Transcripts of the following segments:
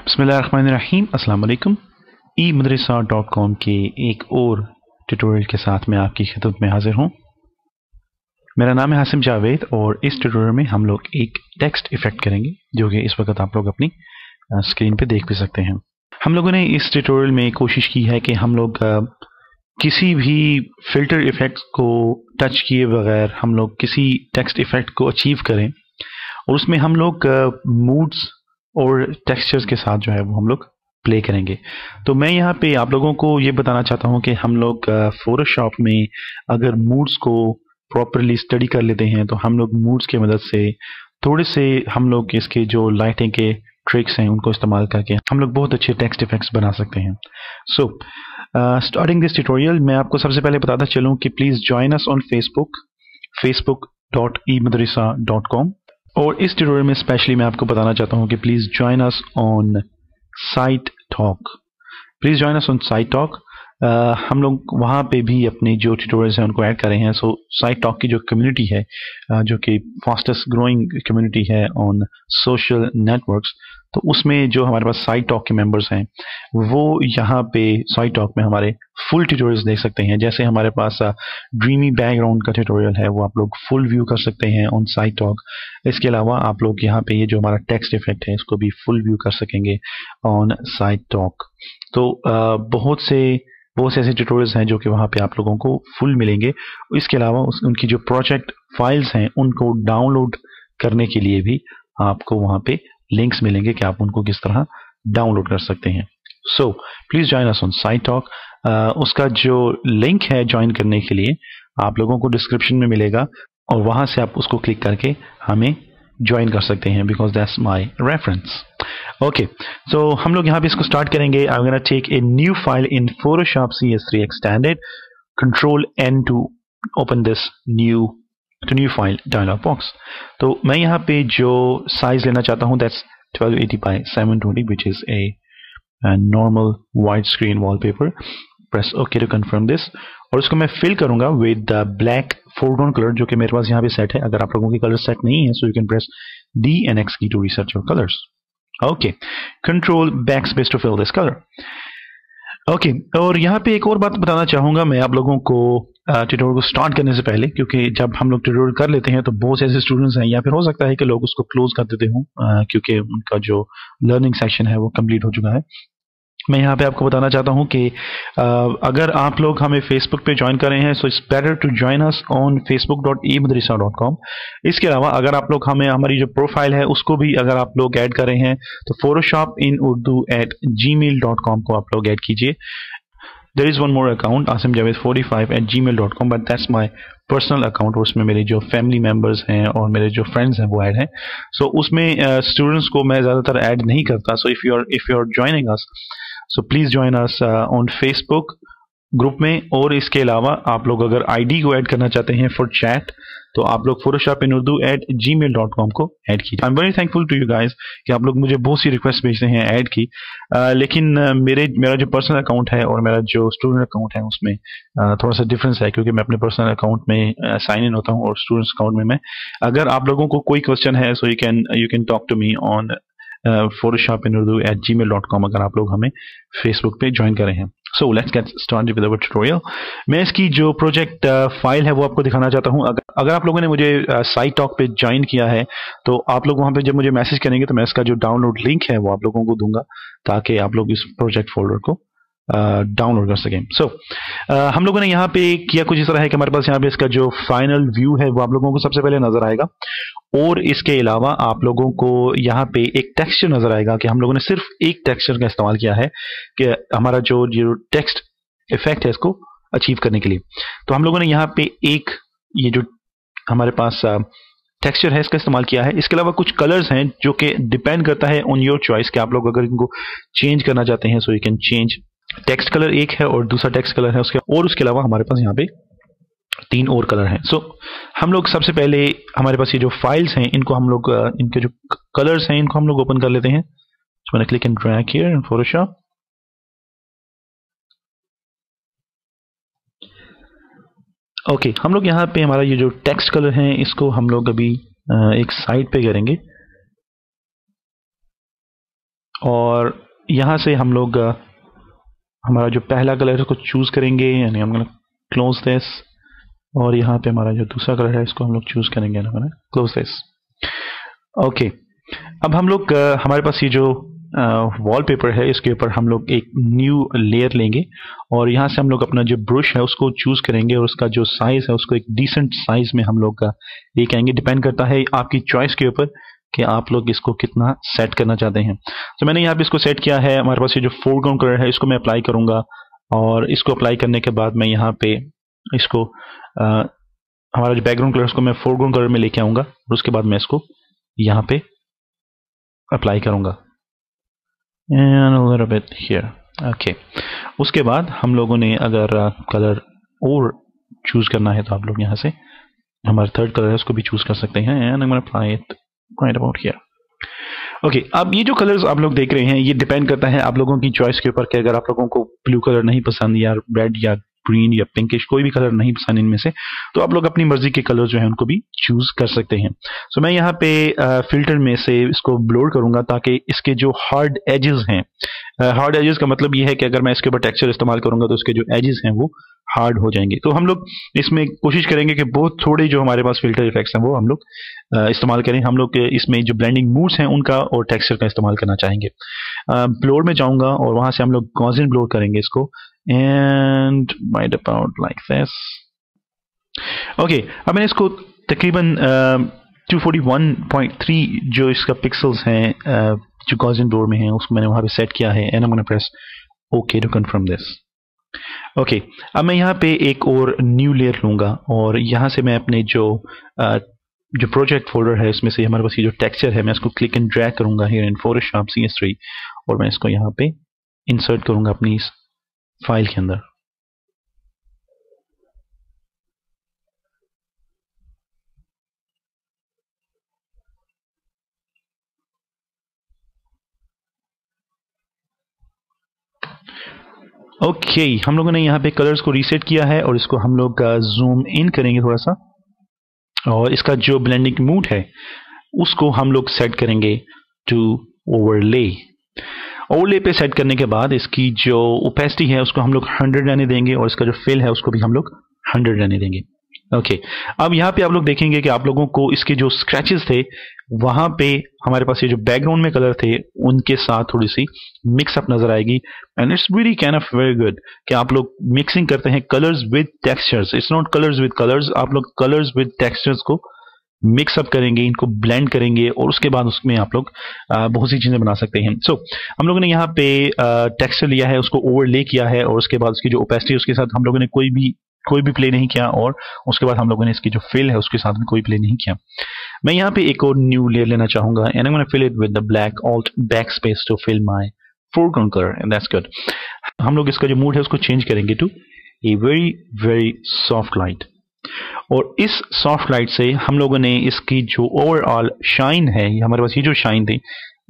बिस्मिल्लाहिर्रहमानिर्रहीम अस्सलाम वालेकुम। eMadrasa.com के एक और ट्यूटोरियल के साथ मैं आपकी खिदमत में हाजिर हूँ। मेरा नाम है हासिम जावेद और इस ट्यूटोरियल में हम लोग एक टेक्स्ट इफेक्ट करेंगे जो कि इस वक्त आप लोग अपनी स्क्रीन पे देख भी सकते हैं। हम लोगों ने इस ट्यूटोरियल में कोशिश की है कि हम लोग किसी भी फिल्टर इफेक्ट को टच किए बगैर हम लोग किसी टेक्स्ट इफेक्ट को अचीव करें और उसमें हम लोग मूड्स और टेक्सचर्स के साथ जो है वो हम लोग प्ले करेंगे। तो मैं यहाँ पे आप लोगों को ये बताना चाहता हूँ कि हम लोग फोटोशॉप में अगर मूड्स को प्रॉपरली स्टडी कर लेते हैं तो हम लोग मूड्स की मदद से थोड़े से हम लोग इसके जो लाइटिंग के ट्रिक्स हैं उनको इस्तेमाल करके हम लोग बहुत अच्छे टेक्स्ट इफेक्ट्स बना सकते हैं। सो स्टार्टिंग दिस ट्यूटोरियल मैं आपको सबसे पहले बताता चलूँ कि please join us on facebook.eMadrasa.com और इस ट्यूटोरियल में स्पेशली मैं आपको बताना चाहता हूं कि please join us on site talk. Please join us on site talk. हम लोग वहाँ पे भी अपने जो ट्यूटोरियल्स हैं उनको ऐड कर रहे हैं। सो साइट टॉक की जो कम्युनिटी है जो कि फास्टेस्ट ग्रोइंग कम्युनिटी है ऑन सोशल नेटवर्क्स, तो उसमें जो हमारे पास साइट टॉक के मेंबर्स हैं वो यहाँ पे साइट टॉक में हमारे फुल ट्यूटोरियल्स देख सकते हैं। जैसे हमारे पास ड्रीमी बैकग्राउंड का ट्यूटोरियल है वो आप लोग फुल व्यू कर सकते हैं ऑन साइट टॉक। इसके अलावा आप लोग यहाँ पे ये जो हमारा टेक्स्ट इफेक्ट है इसको भी फुल व्यू कर सकेंगे ऑन साइट टॉक। तो बहुत से ऐसे ट्यूटोरियल्स हैं जो कि वहाँ पे आप लोगों को फुल मिलेंगे। इसके अलावा उनकी जो प्रोजेक्ट फाइल्स हैं उनको डाउनलोड करने के लिए भी आपको वहाँ पे लिंक्स मिलेंगे कि आप उनको किस तरह डाउनलोड कर सकते हैं। सो please join us on site talk. उसका जो लिंक है ज्वाइन करने के लिए आप लोगों को डिस्क्रिप्शन में मिलेगा और वहाँ से आप उसको क्लिक करके हमें ज्वाइन कर सकते हैं because that's my reference. Okay, so हम लोग यहाँ पे इसको स्टार्ट करेंगे। I am gonna take a new file in Photoshop CS3 extended, control N to open this new file dialog box. तो मैं यहाँ पे जो साइज लेना चाहता हूँ that's 1280 by 720 which is a normal widescreen wallpaper. Press OK to confirm this और उसको मैं फिल करूंगा with the black foreground colour जो कि मेरे पास यहाँ पे सेट है। अगर आप लोगों के कलर सेट नहीं है so you can press D and X key to reset your colors. Okay, control backspace to fill this color. Okay, और यहाँ पे एक और बात बताना चाहूँगा मैं आप लोगों को ट्यूटोरियल को स्टार्ट करने से पहले, क्योंकि जब हम लोग ट्यूटोरियल कर लेते हैं तो बहुत से ऐसे स्टूडेंट्स हैं या फिर हो सकता है कि लोग उसको क्लोज कर देते हों क्योंकि उनका जो लर्निंग सेक्शन है वो कंप्लीट हो चुका है। मैं यहाँ पे आपको बताना चाहता हूँ कि अगर आप लोग हमें फेसबुक पे ज्वाइन कर रहे हैं so it's better to join us on facebook.eMadrasa.com। इसके अलावा अगर आप लोग हमें हमारी जो प्रोफाइल है उसको भी अगर आप लोग ऐड कर रहे हैं तो photoshopinurdu@gmail.com को आप लोग ऐड कीजिए। There is one more account asimjaved45@gmail.com but that's my personal account और उसमें मेरे जो फैमिली मेम्बर्स हैं और मेरे जो फ्रेंड्स हैं वो ऐड हैं। सो उसमें स्टूडेंट्स को मैं ज़्यादातर ऐड नहीं करता। So if you are joining us so please join us on Facebook group में। और इसके अलावा आप लोग अगर आईडी को ऐड करना चाहते हैं फॉर चैट तो आप लोग photoshopinurdu@gmail.com को ऐड कीजिए। I am very thankful to you guys कि आप लोग मुझे बहुत सी रिक्वेस्ट भेजते हैं ऐड की, लेकिन मेरा जो पर्सनल अकाउंट है और मेरा जो स्टूडेंट अकाउंट है उसमें थोड़ा सा डिफरेंस है क्योंकि मैं अपने पर्सनल अकाउंट में साइन इन होता हूँ और स्टूडेंट्स अकाउंट में मैं। अगर आप लोगों को कोई क्वेश्चन है so you can talk to me on photoshopinurdu@gmail.com अगर आप लोग हमें फेसबुक पे ज्वाइन करें हैं। So let's get started with our tutorial. मैं इसकी जो प्रोजेक्ट फाइल है वो आपको दिखाना चाहता हूँ। अगर आप लोगों ने मुझे साइट टॉक पे ज्वाइन किया है तो आप लोग वहाँ पे जब मुझे मैसेज करेंगे तो मैं इसका जो डाउनलोड लिंक है वो आप लोगों को दूंगा ताकि आप लोग इस प्रोजेक्ट फोल्डर को डाउनलोड कर सकें। सो हम लोगों ने यहाँ पे किया कुछ इस तरह है कि हमारे पास यहाँ पे इसका जो फाइनल व्यू है वो आप लोगों को सबसे पहले नजर आएगा और इसके अलावा आप लोगों को यहाँ पे एक टेक्सचर नजर आएगा कि हम लोगों ने सिर्फ एक टेक्सचर का इस्तेमाल किया है कि हमारा जो टेक्स्ट इफेक्ट है इसको अचीव करने के लिए। तो हम लोगों ने यहाँ पे एक ये जो हमारे पास टेक्सचर है इसका इस्तेमाल किया है। इसके अलावा कुछ कलर्स हैं जो कि डिपेंड करता है ऑन योर चॉइस कि आप लोग अगर इनको चेंज करना चाहते हैं सो you can change. Text colour एक है और दूसरा टेक्स्ट कलर है उसके अलावा हमारे पास यहाँ पे 3 और कलर हैं। सो हम लोग सबसे पहले हमारे पास ये जो फाइल्स हैं इनको हम लोग इनके जो कलर्स हैं इनको हम लोग ओपन कर लेते हैं। So click and drag here in Photoshop. Okay, हम लोग यहाँ पे हमारा ये जो टेक्स्ट कलर है इसको हम लोग अभी एक साइड पे करेंगे और यहाँ से हम लोग हमारा जो पहला कलर है उसको चूज करेंगे, यानी हम क्लोज दिस, और यहाँ पे हमारा जो दूसरा कलर है इसको हम लोग चूज करेंगे, क्लोज दिस। ओके, अब हम लोग हमारे पास ये जो वॉलपेपर है इसके ऊपर हम लोग एक न्यू लेयर लेंगे और यहाँ से हम लोग अपना जो ब्रश है उसको चूज करेंगे और उसका जो साइज है उसको एक डिसेंट साइज में हम लोग लेके आएंगे। डिपेंड करता है आपकी चॉइस के ऊपर कि आप लोग इसको कितना सेट करना चाहते हैं। तो मैंने यहाँ पे इसको सेट किया है। हमारे पास ये जो फोरग्राउंड कलर है इसको मैं अप्लाई करूंगा और इसको अप्लाई करने के बाद मैं यहाँ पे इसको हमारा जो बैकग्राउंड कलर उसको मैं फोरग्राउंड कलर में लेके आऊंगा और उसके बाद मैं इसको यहाँ पे अप्लाई करूंगा and a little bit here। Okay, उसके बाद हम लोगों ने अगर कलर और चूज करना है तो आप लोग यहाँ से हमारा थर्ड कलर है उसको भी चूज कर सकते हैं and I'm going to apply it right about here। Okay, अब ये जो कलर्स आप लोग देख रहे हैं ये डिपेंड करता है आप लोगों की चॉइस के ऊपर कि अगर आप लोगों को ब्लू कलर नहीं पसंद या रेड या ग्रीन या पिंकिश कोई भी कलर नहीं पसंद इनमें से, तो आप लोग अपनी मर्जी के कलर जो है उनको भी चूज कर सकते हैं। सो मैं यहाँ पे फिल्टर में से इसको ब्लोर करूंगा ताकि इसके जो हार्ड एजेस हैं, हार्ड एजेस का मतलब ये है कि अगर मैं इसके ऊपर टेक्सचर इस्तेमाल करूंगा तो इसके जो एजेस हैं वो हार्ड हो जाएंगे। तो हम लोग इसमें कोशिश करेंगे कि बहुत थोड़े जो हमारे पास फिल्टर इफेक्ट्स हैं वो हम लोग इस्तेमाल करें। हम लोग इसमें जो ब्लेंडिंग मूड्स हैं उनका और टेक्सचर का इस्तेमाल करना चाहेंगे। ब्लोर में जाऊंगा और वहां से हम लोग गॉसियन ब्लोर करेंगे इसको and right about like this। Okay, अब मैंने इसको तकरीबन 241.3 जो इसका पिक्सल्स हैं जो गॉसियन ब्लोर में है उसको मैंने वहां पे सेट किया है and I'm gonna press OK to confirm this। Okay, अब मैं यहाँ पे एक और न्यू लेयर लूंगा और यहाँ से मैं अपने जो प्रोजेक्ट फोल्डर है इसमें से हमारे पास ये जो टेक्सचर है मैं इसको क्लिक एंड ड्रैग करूंगा हियर इन फोटोशॉप CS3 और मैं इसको यहाँ पे इंसर्ट करूंगा अपनी इस फाइल के अंदर। ओके, हम लोगों ने यहाँ पे कलर्स को रीसेट किया है और इसको हम लोग जूम इन करेंगे थोड़ा सा और इसका जो ब्लेंडिंग मूड है उसको हम लोग सेट करेंगे टू ओवरले। ओवरले पे सेट करने के बाद इसकी जो ओपेसिटी है उसको हम लोग 100 रहने देंगे और इसका जो फिल है उसको भी हम लोग 100 रहने देंगे। ओके, अब यहाँ पे आप लोग देखेंगे कि आप लोगों को इसके जो स्क्रैचेस थे वहां पे हमारे पास ये जो बैकग्राउंड में कलर थे उनके साथ थोड़ी सी मिक्सअप नजर आएगी and it's really kind of very good कि आप लोग मिक्सिंग करते हैं colours with textures. It's not colours with colours, आप लोग कलर्स विद टेक्सचर्स को मिक्सअप करेंगे, इनको ब्लेंड करेंगे और उसके बाद उसमें आप लोग बहुत सी चीजें बना सकते हैं। सो हम लोगों ने यहाँ पे टेक्सचर लिया है, उसको ओवरले किया है और उसके बाद उसकी जो ओपेसिटी उसके साथ हम लोगों ने कोई भी प्ले नहीं किया और उसके बाद हम लोगों ने इसकी जो फिल है उसके साथ में कोई प्ले नहीं किया। मैं यहाँ पे एक और न्यू लेयर लेना चाहूंगा and I am gonna fill it with the black alt backspace to fill my foreground colour and that's good. हम लोग इसका जो मूड है उसको चेंज करेंगे to a very very soft light और इस सॉफ्ट लाइट से हम लोगों ने इसकी जो ओवरऑल शाइन है, हमारे पास ये जो शाइन थी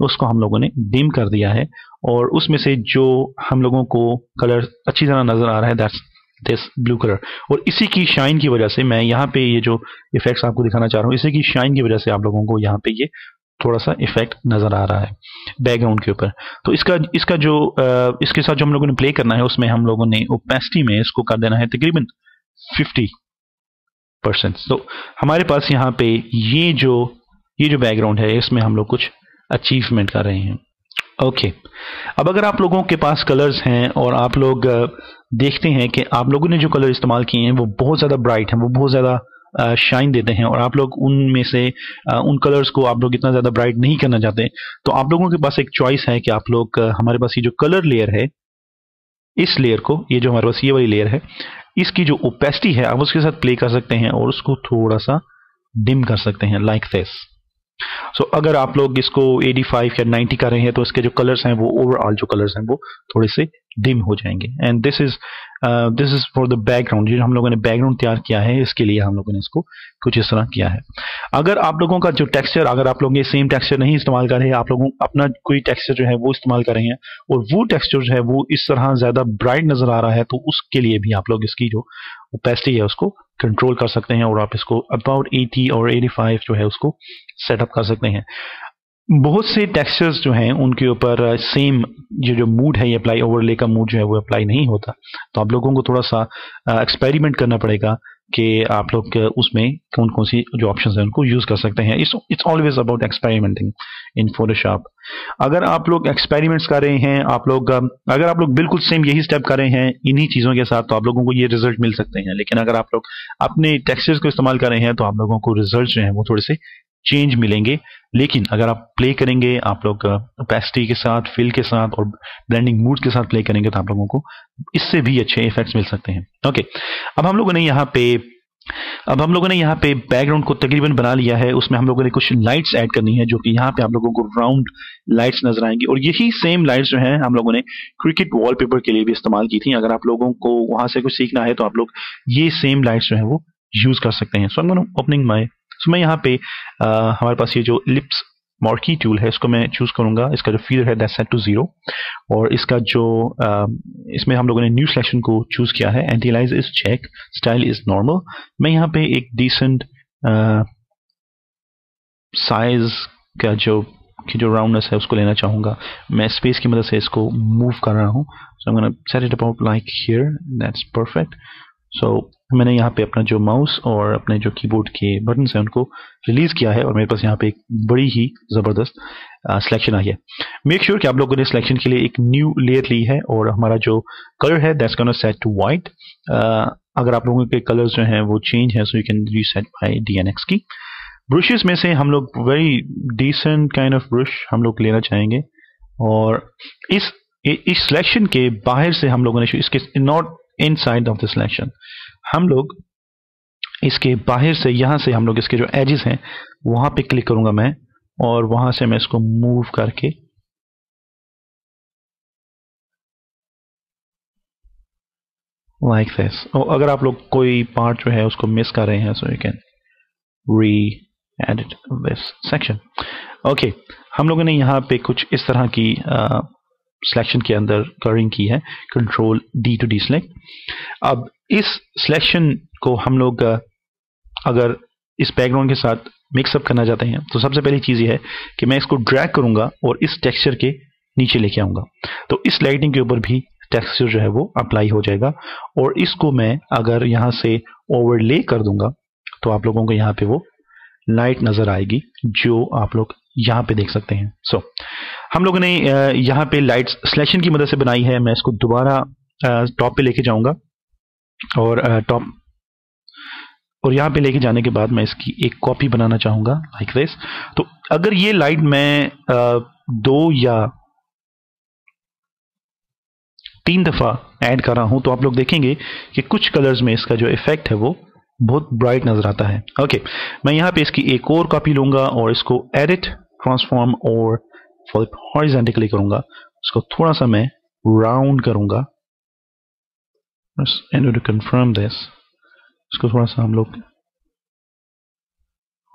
उसको हम लोगों ने डिम कर दिया है और उसमें से जो हम लोगों को कलर अच्छी तरह नजर आ रहा है दैट्स दिस ब्लू कलर। और इसी की शाइन की वजह से मैं यहाँ पे ये जो इफेक्ट्स आपको दिखाना चाह रहा हूँ इसी की शाइन की वजह से आप लोगों को यहाँ पे ये थोड़ा सा इफेक्ट नजर आ रहा है बैकग्राउंड के ऊपर। तो इसका जो इसके साथ जो हम लोगों ने प्ले करना है उसमें हम लोगों ने ओपेसिटी में इसको कर देना है तकरीबन 50%। तो हमारे पास यहाँ पे ये जो बैकग्राउंड है इसमें हम लोग कुछ अचीवमेंट कर रहे हैं। ओके, अब अगर आप लोगों के पास कलर्स हैं और आप लोग देखते हैं कि आप लोगों ने जो कलर इस्तेमाल किए हैं वो बहुत ज़्यादा ब्राइट हैं, वो बहुत ज़्यादा शाइन देते हैं और आप लोग उनमें से उन कलर्स को आप लोग इतना ज़्यादा ब्राइट नहीं करना चाहते, तो आप लोगों के पास एक चॉइस है कि आप लोग हमारे पास ये जो कलर लेयर है इस लेयर को, ये जो हमारे पास ये वाली लेयर है इसकी जो ओपेसिटी है आप उसके साथ प्ले कर सकते हैं और उसको थोड़ा सा डिम कर सकते हैं लाइक दिस। सो अगर आप लोग इसको 85 या 90 कर रहे हैं तो इसके जो कलर्स हैं वो ओवरऑल जो कलर्स हैं वो थोड़े से डिम हो जाएंगे and this is for the background. जो हम लोगों ने बैकग्राउंड तैयार किया है इसके लिए हम लोगों ने इसको कुछ इस तरह किया है। अगर आप लोगों का जो टेक्सचर, अगर आप लोग ये सेम टेक्सचर नहीं इस्तेमाल कर रहे हैं, आप लोगों अपना कोई टेक्सचर जो है वो इस्तेमाल कर रहे हैं और वो टेक्सचर जो है वो इस तरह ज्यादा ब्राइट नजर आ रहा है तो उसके लिए भी आप लोग इसकी जो ओपेसिटी है उसको कंट्रोल कर सकते हैं और आप इसको अबाउट 80 और 85 जो है उसको सेटअप कर सकते हैं। बहुत से टेक्सचर्स जो हैं उनके ऊपर सेम ये जो मूड है, ये अप्लाई ओवरले का मूड जो है वो अप्लाई नहीं होता। तो आप लोगों को थोड़ा सा एक्सपेरिमेंट करना पड़ेगा कि आप लोग उसमें कौन कौन सी जो ऑप्शंस हैं उनको यूज़ कर सकते हैं। It's always about experimenting in Photoshop. अगर आप लोग एक्सपेरिमेंट्स कर रहे हैं, अगर आप लोग बिल्कुल सेम यही स्टेप कर रहे हैं इन्हीं चीज़ों के साथ, तो आप लोगों को ये रिजल्ट मिल सकते हैं। लेकिन अगर आप लोग अपने टेक्सचर्स को इस्तेमाल कर रहे हैं तो आप लोगों को रिजल्ट जो हैं वो थोड़े से चेंज मिलेंगे। लेकिन अगर आप प्ले करेंगे, आप लोग ओपेसिटी के साथ, फिल के साथ और ब्लेंडिंग मूड के साथ प्ले करेंगे तो आप लोगों को इससे भी अच्छे इफेक्ट्स मिल सकते हैं। ओके, अब हम लोगों ने यहाँ पे बैकग्राउंड को तकरीबन बना लिया है। उसमें हम लोगों ने कुछ लाइट्स ऐड करनी है, जो कि यहाँ पे आप लोगों को राउंड लाइट्स नजर आएंगी। और यही सेम लाइट्स जो हैं हम लोगों ने क्रिकेट वॉलपेपर के लिए भी इस्तेमाल की थी। अगर आप लोगों को वहां से कुछ सीखना है तो आप लोग ये सेम लाइट्स जो है वो यूज कर सकते हैं। सो मैं यहाँ पे हमारे पास ये जो इलिप्स मार्की टूल है इसको मैं चूज करूंगा। इसका जो फीडर है दैट्स सेट टू 0 और इसका जो इसमें हम लोगों ने न्यू सिलेक्शन को चूज किया है। Anti alias is check, style is normal. मैं यहाँ पे एक डिसेंट साइज का जो राउंडनेस है उसको लेना चाहूंगा। मैं स्पेस की मदद से इसको मूव कर रहा हूँ। So I am gonna set it about like here, that's perfect. So मैंने यहाँ पे अपना जो माउस और अपने जो कीबोर्ड के बटन्स हैं उनको रिलीज किया है और मेरे पास यहाँ पे एक बड़ी ही जबरदस्त सिलेक्शन आई है। मेक श्योर कि आप लोगों ने सिलेक्शन के लिए एक न्यू लेयर ली है और हमारा जो कलर है that's gonna set to white. अगर आप लोगों के कलर्स जो हैं वो चेंज है so you can reset by DNX की। ब्रशेस में से हम लोग very decent kind of brush हम लोग लेना चाहेंगे और इस सिलेक्शन के बाहर से हम लोगों ने इसके not inside of the selection, हम लोग इसके बाहर से यहां से हम लोग इसके जो एजेस हैं वहां पे क्लिक करूंगा मैं और वहां से मैं इसको मूव करके लाइक दिस। और अगर आप लोग कोई पार्ट जो है उसको मिस कर रहे हैं सो यू कैन री एडिट दिस सेक्शन। ओके, हम लोगों ने यहाँ पे कुछ इस तरह की सिलेक्शन के अंदर कलरिंग की है, कंट्रोल D to deselect। अब इस सिलेक्शन को हम लोग अगर इस बैकग्राउंड के साथ मिक्सअप करना चाहते हैं तो सबसे पहली चीज ये है कि मैं इसको ड्रैग करूंगा और इस टेक्सचर के नीचे लेके आऊंगा तो इस लाइटिंग के ऊपर भी टेक्सचर जो है वो अप्लाई हो जाएगा। और इसको मैं अगर यहाँ से ओवरले कर दूंगा तो आप लोगों को यहाँ पे वो लाइट नजर आएगी जो आप लोग यहाँ पे देख सकते हैं। सो हम लोगों ने यहाँ पे लाइट्स सिलेक्शन की मदद से बनाई है। मैं इसको दोबारा टॉप पे लेके जाऊंगा और यहाँ पे लेके जाने के बाद मैं इसकी एक कॉपी बनाना चाहूंगा लाइक दिस। तो अगर ये लाइट मैं 2 या 3 दफा ऐड कर रहा हूं तो आप लोग देखेंगे कि कुछ कलर्स में इसका जो इफेक्ट है वो बहुत ब्राइट नजर आता है। ओके, मैं यहाँ पे इसकी एक और कॉपी लूंगा और इसको एडिट, ट्रांसफॉर्म और फ्लिप हॉरिजॉन्टली करूंगा। इसको थोड़ा सा मैं राउंड करूंगा। टू कंफर्म दिस, इसको थोड़ा सा हम लोग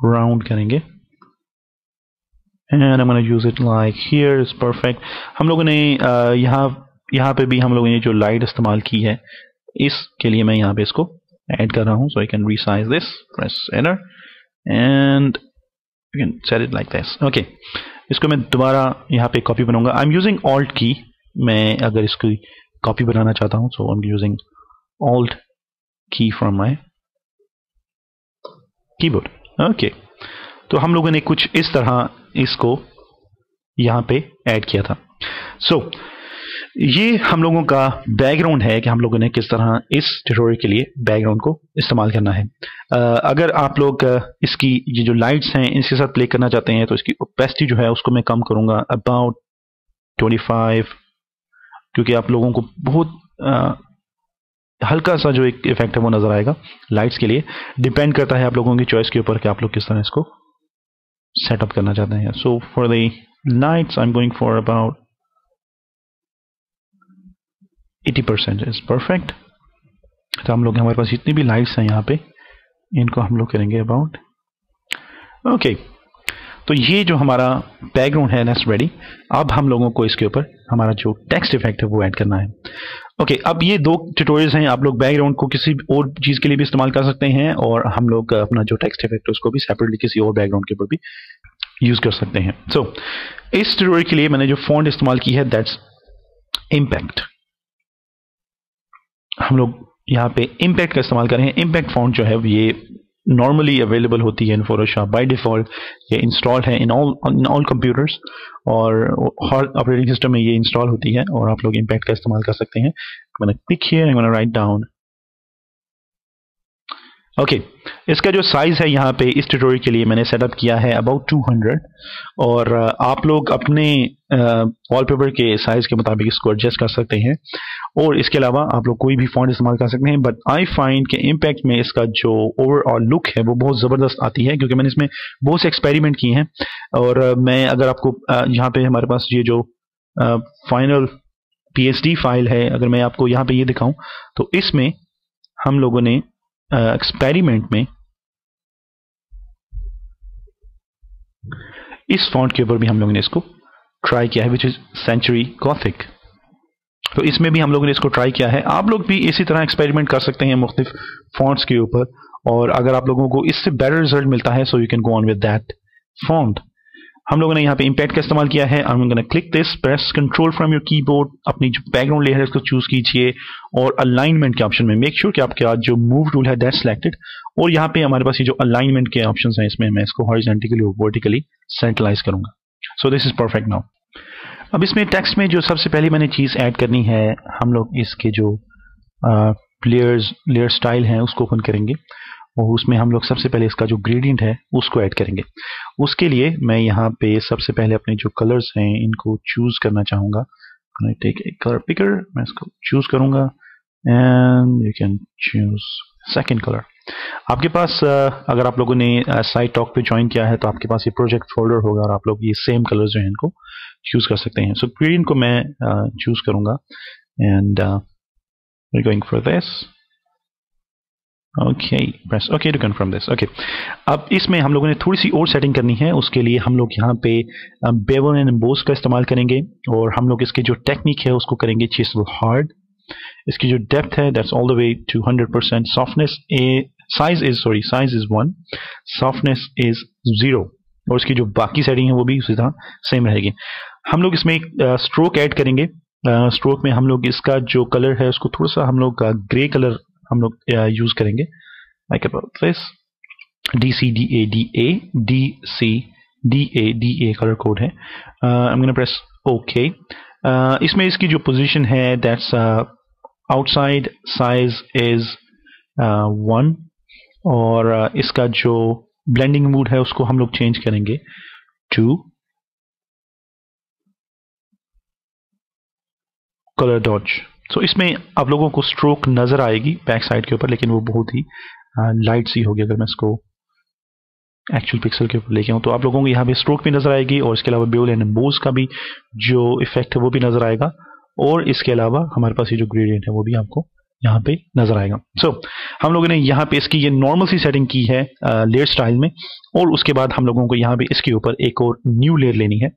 राउंड करेंगे and I am gonna use it like here, it's perfect. हम लोगों ने यहाँ पे भी हम लोगों ने जो लाइट इस्तेमाल की है इसके लिए मैं यहाँ पे इसको ऐड कर रहा हूँ। So I can resize this, press enter and you can set it like this. Okay, इसको मैं दोबारा यहाँ पे कॉपी बनाऊंगा। आई एम यूजिंग ऑल्ट की। मैं अगर इसकी कॉपी बनाना चाहता हूँ so I am using alt की फ्रॉम माय कीबोर्ड। ओके, तो हम लोगों ने कुछ इस तरह इसको यहाँ पे ऐड किया था। सो ये हम लोगों का बैकग्राउंड है कि हम लोगों ने किस तरह इस ट्यूटोरियल के लिए बैकग्राउंड को इस्तेमाल करना है। अगर आप लोग इसकी ये जो लाइट्स हैं इसके साथ प्ले करना चाहते हैं तो इसकी ओपेसिटी जो है उसको मैं कम करूंगा अबाउट 25, क्योंकि आप लोगों को बहुत हल्का सा जो एक इफेक्ट है वो नजर आएगा। लाइट्स के लिए डिपेंड करता है आप लोगों की चॉइस के ऊपर कि आप लोग किस तरह इसको सेटअप करना चाहते हैं। So for the lights I am going for about 80% is perfect. तो हम लोग हमारे पास जितनी भी लाइट्स हैं यहाँ पे इनको हम लोग करेंगे अबाउट। ओके, तो ये जो हमारा बैकग्राउंड है दैट्स रेडी। अब हम लोगों को इसके ऊपर हमारा जो टेक्स्ट इफेक्ट है वो ऐड करना है। ओके, अब ये 2 ट्यूटोरियल्स हैं। आप लोग बैकग्राउंड को किसी और चीज के लिए भी इस्तेमाल कर सकते हैं और हम लोग अपना जो टेक्स्ट इफेक्ट है उसको भी सेपरेटली किसी और बैकग्राउंड के ऊपर भी यूज कर सकते हैं। सो इस ट्यूटोरियल के लिए मैंने जो फॉन्ट इस्तेमाल की है दैट्स इम्पैक्ट। हम लोग यहाँ पे इम्पैक्ट का इस्तेमाल कर रहे हैं। इम्पैक्ट फॉन्ट जो है ये नॉर्मली अवेलेबल होती है इन फोटोशॉप बाय डिफॉल्ट। ये इंस्टॉल्ड है इन ऑल कंप्यूटर्स और हर ऑपरेटिंग सिस्टम में ये इंस्टॉल होती है और आप लोग इम्पैक्ट का इस्तेमाल कर सकते हैं। मैंने click here, I am gonna write down. Okay, इसका जो साइज है यहाँ पे इस ट्यूटोरियल के लिए मैंने सेटअप किया है अबाउट 200 और आप लोग अपने वॉलपेपर के साइज के मुताबिक इसको एडजस्ट कर सकते हैं और इसके अलावा आप लोग कोई भी फॉन्ट इस्तेमाल कर सकते हैं। बट आई फाइंड कि इम्पैक्ट में इसका जो ओवरऑल लुक है वो बहुत ज़बरदस्त आती है क्योंकि मैंने इसमें बहुत से एक्सपेरिमेंट किए हैं। और मैं अगर आपको यहाँ पे हमारे पास ये जो फाइनल PSD फाइल है, अगर मैं आपको यहाँ पे ये दिखाऊं तो इसमें हम लोगों ने एक्सपेरिमेंट में इस फॉन्ट के ऊपर भी हम लोगों ने इसको ट्राई किया है विच इज सेंचुरी गॉथिक। तो इसमें भी हम लोगों ने इसको ट्राई किया है। आप लोग भी इसी तरह एक्सपेरिमेंट कर सकते हैं मुख्तलिफ फॉन्ट्स के ऊपर और अगर आप लोगों को इससे बेटर रिजल्ट मिलता है so you can go on with that font. हम लोगों ने यहाँ पे इम्पैक्ट का इस्तेमाल किया है। I am gonna click this, press control from your keyboard, अपनी जो बैकग्राउंड लेयर है उसको चूज कीजिए और अलाइनमेंट के ऑप्शन में मेक श्योर कि आपके जो मूव टूल है दैट सिलेक्टेड और यहाँ पे हमारे पास ये जो अलाइनमेंट के ऑप्शंस हैं इसमें मैं इसको हॉरिजॉन्टली और वर्टिकली सेंट्रलाइज करूंगा। So this is perfect now. अब इसमें टेक्स्ट में जो सबसे पहले मैंने चीज ऐड करनी है, हम लोग इसके जो लेयर स्टाइल है उसको ओपन करेंगे और उसमें हम लोग सबसे पहले इसका जो ग्रेडियंट है उसको ऐड करेंगे। उसके लिए मैं यहाँ पे सबसे पहले अपने जो कलर्स हैं इनको चूज करना चाहूँगा। टेक ए कलर पिकर, मैं इसको चूज करूँगा and you can choose second colour. आपके पास अगर आप लोगों ने साइट टॉक पे ज्वाइन किया है तो आपके पास ये प्रोजेक्ट फोल्डर होगा और आप लोग ये सेम कलर्स जो हैं इनको चूज कर सकते हैं। सो ग्रेडियंट को मैं चूज करूँगा and we are going for this. Okay, press okay to confirm this. Okay, अब इसमें हम लोगों ने थोड़ी सी और सेटिंग करनी है। उसके लिए हम लोग यहाँ पे बेवल एंड एम्बोस का इस्तेमाल करेंगे और हम लोग इसकी जो टेक्निक है उसको करेंगे चिसल हार्ड। इसकी जो डेप्थ है that's all the way to 100%। Softness size is 1, softness is 0 और इसकी जो बाकी सेटिंग है वो भी उसी तरह सेम रहेगी। हम लोग इसमें एक स्ट्रोक ऐड करेंगे। स्ट्रोक में हम लोग इसका जो कलर है उसको थोड़ा सा हम लोग ग्रे कलर हम लोग यूज करेंगे like about this DCDA colour code है। I am gonna press okay. इसमें इसकी जो पोजीशन है दैट्स आउटसाइड, साइज इज 1 और इसका जो ब्लेंडिंग मूड है उसको हम लोग चेंज करेंगे टू कलर डॉज। सो इसमें आप लोगों को स्ट्रोक नजर आएगी बैक साइड के ऊपर लेकिन वो बहुत ही लाइट सी होगी। अगर मैं इसको एक्चुअल पिक्सल के ऊपर लेके आऊँ तो आप लोगों को यहाँ पे स्ट्रोक भी नजर आएगी और इसके अलावा बेवल एंड एम्बोस का भी जो इफेक्ट है वो भी नजर आएगा और इसके अलावा हमारे पास ये जो ग्रेडियंट है वो भी आपको यहाँ पे नजर आएगा। सो हम लोगों ने यहाँ पे इसकी ये नॉर्मल सी सेटिंग की है लेयर स्टाइल में और उसके बाद हम लोगों को यहाँ पे इसके ऊपर एक और न्यू लेयर लेनी है।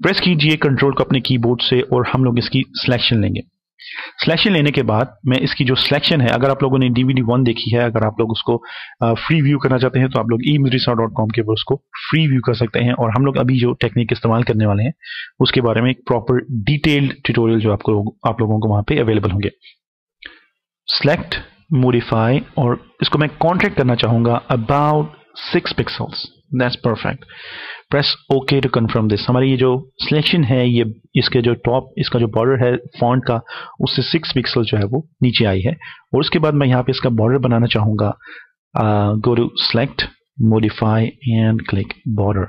प्रेस कीजिए कंट्रोल को अपने कीबोर्ड से और हम लोग इसकी सिलेक्शन लेंगे। सिलेक्शन लेने के बाद मैं इसकी जो सिलेक्शन है, अगर आप लोगों ने DVD 1 देखी है, अगर आप लोग उसको फ्री व्यू करना चाहते हैं तो आप लोग eMusica.com के ऊपर उसको फ्री व्यू कर सकते हैं और हम लोग अभी जो टेक्निक इस्तेमाल करने वाले हैं उसके बारे में एक प्रॉपर डिटेल्ड ट्यूटोरियल जो आप लोगों को वहां पे अवेलेबल होंगे। सेलेक्ट, मॉडिफाई और इसको मैं कॉन्ट्रैक्ट करना चाहूंगा about 6 pixels. That's perfect. Press okay to confirm this. हमारी ये जो सिलेक्शन है ये इसके जो टॉप इसका जो बॉर्डर है फॉन्ट का उससे 6 पिक्सल जो है वो नीचे आई है और उसके बाद मैं यहाँ पे इसका बॉर्डर बनाना चाहूंगा। Go to select, modify and click border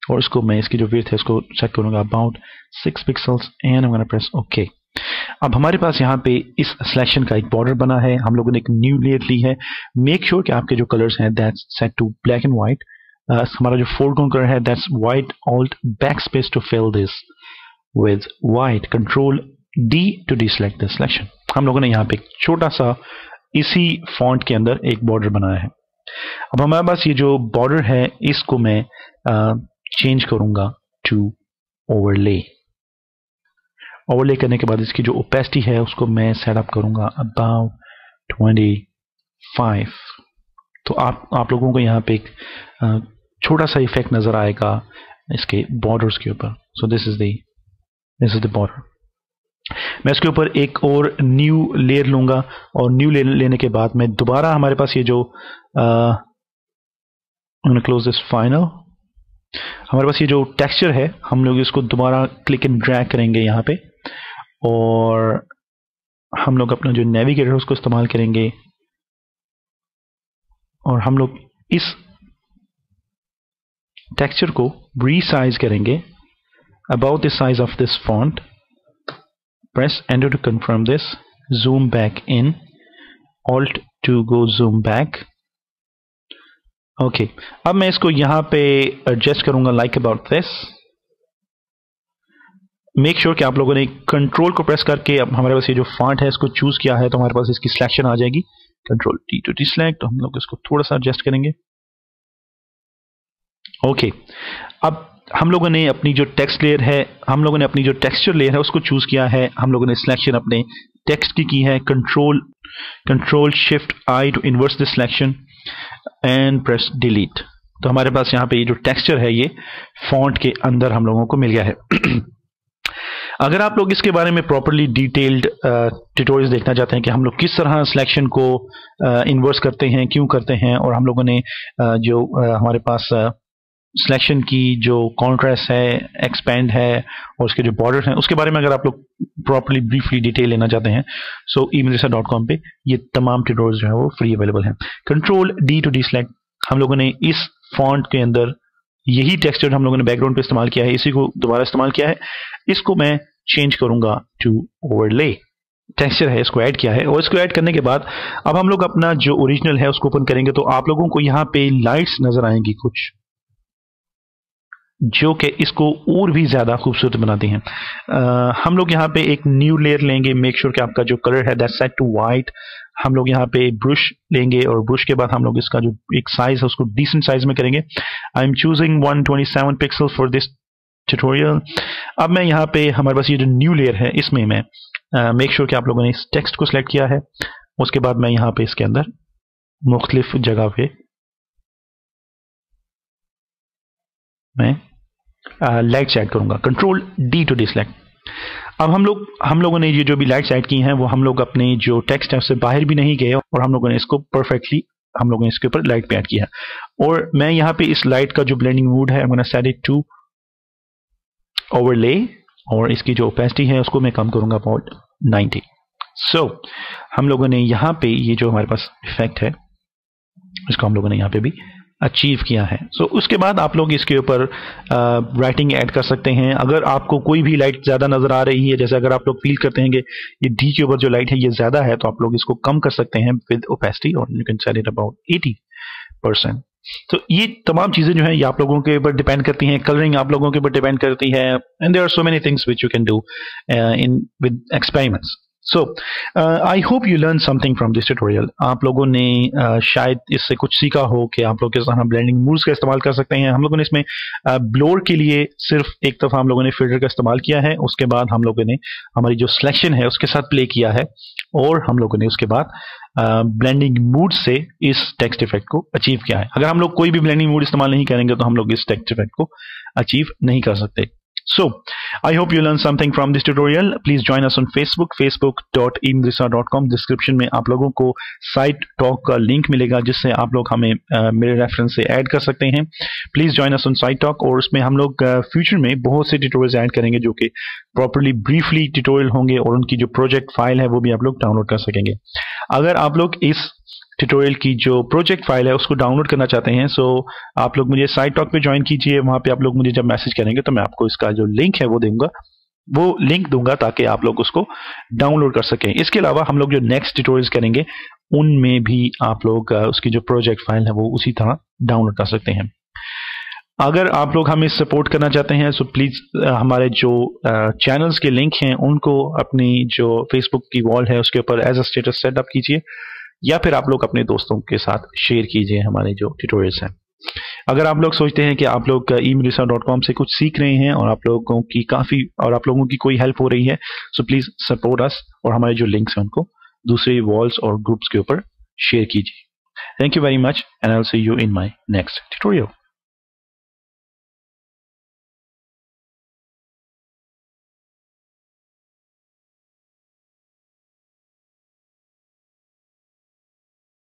और इसको मैं इसकी जो विड्थ है इसको सेट करूंगा about 6 pixels and I am gonna press okay. अब हमारे पास यहाँ पे इस सिलेक्शन का एक बॉर्डर बना है। हम लोगों ने एक न्यू लेयर ली है। मेक श्योर कि आपके जो कलर्स हैं that's set to black and white. हमारा जो फोरग्राउंड कलर है that's white, alt backspace to fill this with white, control D to deselect this selection. हम लोगों ने यहाँ पे एक छोटा सा इसी फॉन्ट के अंदर एक बॉर्डर बनाया है। अब हमारे पास ये जो बॉर्डर है इसको मैं चेंज करूंगा टू ओवरले। ओवरले करने के बाद इसकी जो ओपेसिटी है उसको मैं सेटअप करूंगा अबाउट 25। तो आप लोगों को यहाँ पे एक छोटा सा इफेक्ट नजर आएगा इसके बॉर्डर्स के ऊपर। So this is the border. मैं इसके ऊपर एक और न्यू लेयर लूंगा और न्यू लेयर लेने के बाद मैं दोबारा हमारे पास ये जो क्लोज दिस फाइनल, हमारे पास ये जो टेक्सचर है हम लोग इसको दोबारा क्लिक एंड ड्रैग करेंगे यहाँ पे और हम लोग अपना जो नेविगेटर है उसको इस्तेमाल करेंगे और हम लोग इस टेक्सचर को रीसाइज करेंगे about the size of this font. Press enter to confirm this, zoom back in, alt to go zoom back. Okay, अब मैं इसको यहां पे एडजस्ट करूंगा like about this. Make sure कि आप लोगों ने कंट्रोल को प्रेस करके अब हमारे पास ये जो फॉन्ट है इसको चूज किया है तो हमारे पास इसकी सिलेक्शन आ जाएगी। Control T to T select, तो हम लोग इसको थोड़ा सा एडजस्ट करेंगे। ओके, अब हम लोगों ने अपनी जो टेक्स्ट लेयर है, हम लोगों ने अपनी जो टेक्सचर लेयर है उसको चूज किया है। हम लोगों ने सिलेक्शन अपने टेक्स्ट की है, control shift I to inverse the selection and press delete. तो हमारे पास यहाँ पे ये जो टेक्सचर है ये फॉन्ट के अंदर हम लोगों को मिल गया है। अगर आप लोग इसके बारे में प्रॉपर्ली डिटेल्ड ट्यूटोरियल्स देखना चाहते हैं कि हम लोग किस तरह सिलेक्शन को इन्वर्स करते हैं, क्यों करते हैं, और हम लोगों ने जो हमारे पास सिलेक्शन की जो कॉन्ट्रास्ट है, एक्सपेंड है और उसके जो बॉर्डर हैं उसके बारे में अगर आप लोग प्रॉपर्ली ब्रीफली डिटेल लेना चाहते हैं सो eMadrasa.com पे ये तमाम ट्यूटोरियल्स जो है वो फ्री अवेलेबल हैं। Control D to deselect, हम लोगों ने इस फॉन्ट के अंदर यही टेक्सचर हम लोगों ने बैकग्राउंड पे इस्तेमाल किया है, इसी को दोबारा इस्तेमाल किया है। इसको मैं चेंज करूंगा टू ओवरले। टेक्सचर है इसको ऐड किया है और इसको ऐड करने के बाद अब हम लोग अपना जो ओरिजिनल है उसको ओपन करेंगे तो आप लोगों को यहाँ पे लाइट्स नजर आएंगी कुछ जो कि इसको और भी ज्यादा खूबसूरत बनाती हैं। हम लोग यहाँ पे एक न्यू लेयर लेंगे, मेक श्योर कि आपका जो कलर है दैट सेट टू वाइट। हम लोग यहाँ पे ब्रश लेंगे और ब्रश के बाद हम लोग इसका जो एक साइज है उसको डिसेंट साइज में करेंगे। I am choosing 127 pixel for this tutorial. अब मैं यहाँ पे हमारे पास ये जो न्यू लेयर है इसमें मैं मेक श्योर कि आप लोगों ने इस टेक्स्ट को सिलेक्ट किया है। उसके बाद मैं यहाँ पे इसके अंदर मुख्तलिफ जगह पे मैं लाइट्स ऐड करूंगा। Control D to deselect. अब हम लोगों ने ये जो भी लाइट्स ऐड की हैं वो हम लोग अपने जो टेक्स्ट है उससे बाहर भी नहीं गए और हम लोगों ने इसको परफेक्टली हम लोगों ने इसके ऊपर लाइट पे ऐड किया। और मैं यहाँ पे इस लाइट का जो ब्लेंडिंग मोड है मैं सेट इट टू ओवरले और इसकी जो ओपेसिटी है उसको मैं कम करूंगा अबाउट 90। सो हम लोगों ने यहाँ पे ये जो हमारे पास इफेक्ट है इसको हम लोगों ने यहाँ पे भी अचीव किया है। सो उसके बाद आप लोग इसके ऊपर राइटिंग ऐड कर सकते हैं। अगर आपको कोई भी लाइट ज़्यादा नज़र आ रही है, जैसे अगर आप लोग फील करते हैं कि ये डी के ऊपर जो लाइट है ये ज़्यादा है तो आप लोग इसको कम कर सकते हैं विद ओपेसिटी और you can set it about 80%। तो ये तमाम चीज़ें जो है ये आप लोगों के ऊपर डिपेंड करती हैं। कलरिंग आप लोगों के ऊपर डिपेंड करती है and there are so many things which you can do in with experiments. So, I hope you learned something from this tutorial. आप लोगों ने शायद इससे कुछ सीखा हो कि आप लोग किस तरह ब्लेंडिंग मूड्स का इस्तेमाल कर सकते हैं। हम लोगों ने इसमें ब्लोर के लिए सिर्फ एक दफ़ा हम लोगों ने फिल्टर का इस्तेमाल किया है, उसके बाद हम लोगों ने हमारी जो सिलेक्शन है उसके साथ प्ले किया है और हम लोगों ने उसके बाद ब्लेंडिंग मूड से इस टेक्स्ट इफेक्ट को अचीव किया है। अगर हम लोग कोई भी ब्लेंडिंग मूड इस्तेमाल नहीं करेंगे तो हम लोग इस टेक्स्ट इफेक्ट को अचीव नहीं कर सकते। So, I hope you learned something from this tutorial. Please join us on Facebook, facebook.eMadrasa.com. Description में आप लोगों को साइट टॉक का लिंक मिलेगा जिससे आप लोग हमें मेरे रेफरेंस से ऐड कर सकते हैं। Please join us on site talk और उसमें हम लोग फ्यूचर में बहुत से ट्यूटोरियल्स ऐड करेंगे जो कि प्रॉपर्ली ब्रीफली ट्यूटोरियल होंगे और उनकी जो प्रोजेक्ट फाइल है वो भी आप लोग डाउनलोड कर सकेंगे। अगर आप लोग इस ट्यूटोरियल की जो प्रोजेक्ट फाइल है उसको डाउनलोड करना चाहते हैं सो आप लोग मुझे साइट टॉक पे ज्वाइन कीजिए। वहां पे आप लोग मुझे जब मैसेज करेंगे तो मैं आपको इसका जो लिंक है वो लिंक दूंगा ताकि आप लोग उसको डाउनलोड कर सकें। इसके अलावा हम लोग जो नेक्स्ट ट्यूटोरियल्स करेंगे उनमें भी आप लोग उसकी जो प्रोजेक्ट फाइल है वो उसी तरह डाउनलोड कर सकते हैं। अगर आप लोग हमें सपोर्ट करना चाहते हैं सो प्लीज हमारे जो चैनल्स के लिंक हैं उनको अपनी जो फेसबुक की वॉल है उसके ऊपर एज अ स्टेटस सेटअप कीजिए या फिर आप लोग अपने दोस्तों के साथ शेयर कीजिए हमारे जो ट्यूटोरियल्स हैं। अगर आप लोग सोचते हैं कि आप लोग eMadrasa.com से कुछ सीख रहे हैं और आप लोगों की कोई हेल्प हो रही है सो प्लीज सपोर्ट अस और हमारे जो लिंक्स हैं उनको दूसरे वॉल्स और ग्रुप्स के ऊपर शेयर कीजिए। Thank you very much and I will see you in my next tutorial.